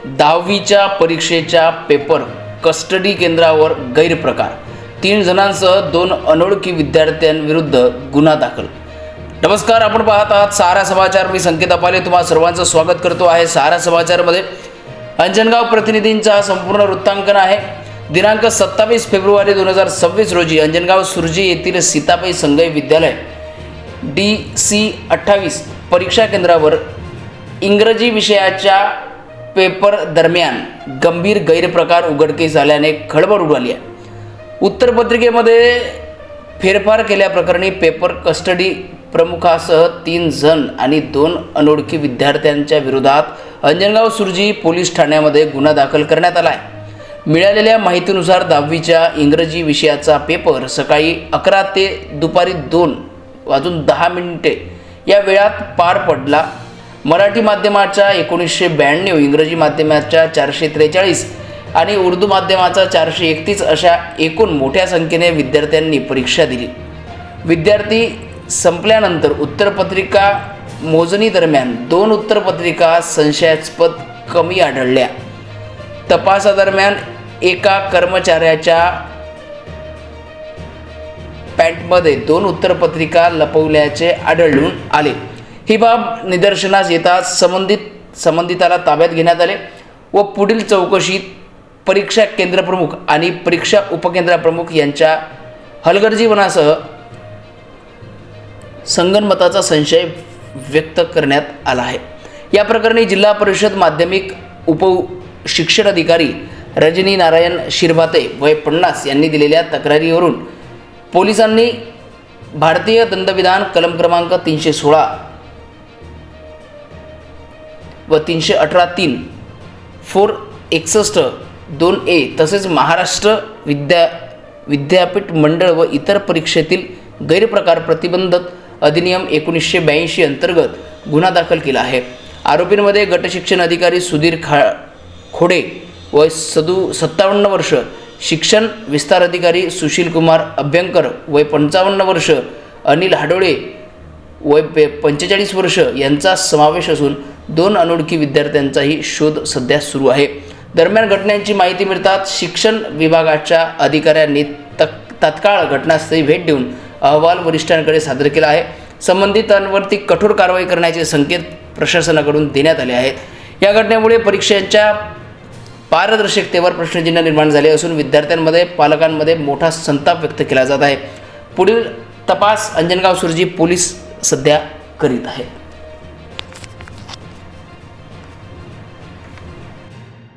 10वीच्या परीक्षेच्या paper custody केंद्रावर गैरप्रकार, 3 जणांसह 2 अनोळखी विद्यार्थ्यांविरुद्ध गुन्हा दाखल। नमस्कार, आपण पाहत आहात सहारा समाचार। मी संकेत अपाले तुम्हा सर्वांचं स्वागत करतो आहे सहारा समाचारमध्ये। अंजनगाव प्रतिनिधींचा संपूर्ण वृत्तांकन आहे। दिनांक 27 फेब्रुवारी 2026 रोजी अंजनगाव सुरजी येथील सीताबाई संगई विद्यालय DC 28 परीक्षा केंद्रावर इंग्रजी विषयाच्या पेपर दरम्यान गंभीर गैरप्रकार उघडकीस आल्याने खळबळ उडाली आहे। उत्तरपत्रिकेमध्ये फेरफार केल्याप्रकरणी पेपर कस्टडी प्रमुखासह 3 जण आणि 2 अनोळखी विद्यार्थ्यांच्या विरोधात अंजनगाव सुरजी पोलीस ठाण्यामध्ये गुन्हा दाखल करण्यात आला आहे। मिळालेल्या माहितीनुसार 10वीच्या इंग्रजी विषयाचा पेपर सकाळी 11 ते दुपारी 2:10 या वेळात पार पडला। मराठी माध्यमाच्या 1992, इंग्रजी माध्यमाच्या 443 आणि उर्दू माध्यमाचा 431 अशा एकूण मोठ्या संख्येने विद्यार्थ्यांनी परीक्षा दिली। विद्यार्थी संपल्यानंतर उत्तरपत्रिका मोजणी दरम्यान 2 उत्तरपत्रिका संशयास्पद कमी आढळल्या। तपासादरम्यान एका कर्मचाऱ्याच्या पॅन्टमध्ये 2 उत्तरपत्रिका लपवल्याचे आढळून आले। ही बाब निदर्शनास येताच संबंधिताला ताब्यात घेण्यात आले व पुढील चौकशीत परीक्षा केंद्र प्रमुख आणि परीक्षा उपकेंद्रप्रमुख यांच्या हलगर्जीपणासह संगनमताचा संशय व्यक्त करण्यात आला आहे। या प्रकरणी जिल्हा परिषद माध्यमिक उपशिक्षणाधिकारी रजनी नारायण शिरभाते वय 50 यांनी दिलेल्या तक्रारीवरून पोलिसांनी भारतीय दंडविधान कलम क्रमांक 316 व 318(3), 461 2A तसेच महाराष्ट्र विद्यापीठ मंडळ व इतर परीक्षेतील गैरप्रकार प्रतिबंधक अधिनियम 1982 अंतर्गत गुन्हा दाखल केला आहे। आरोपींमध्ये गटशिक्षण अधिकारी सुधीर खोडे वय 57 वर्ष, शिक्षण विस्तार अधिकारी सुशील कुमार अभ्यंकर वय 55 वर्ष, अनिल हाडोळे वय 45 वर्ष यांचा समावेश असून 2 अनोळखी विद्यार्थ्यांचाही शोध सध्या सुरू आहे। दरम्यान घटनेची माहिती मिळताच शिक्षण विभागाच्या अधिकाऱ्यांनी तात्काळ घटनास्थळी भेट देऊन अहवाल वरिष्ठांकडे सादर केला आहे। संबंधितांवरती कठोर कारवाई करण्याचे संकेत प्रशासनाकडून देण्यात आले आहेत। या घटनेमुळे परीक्षांच्या पारदर्शकतेवर प्रश्नचिन्ह निर्माण झाले असून विद्यार्थ्यांमध्ये पालकांमध्ये मोठा संताप व्यक्त केला जात आहे। पुढील तपास अंजनगाव सुरजी पोलीस सध्या करीत आहेत।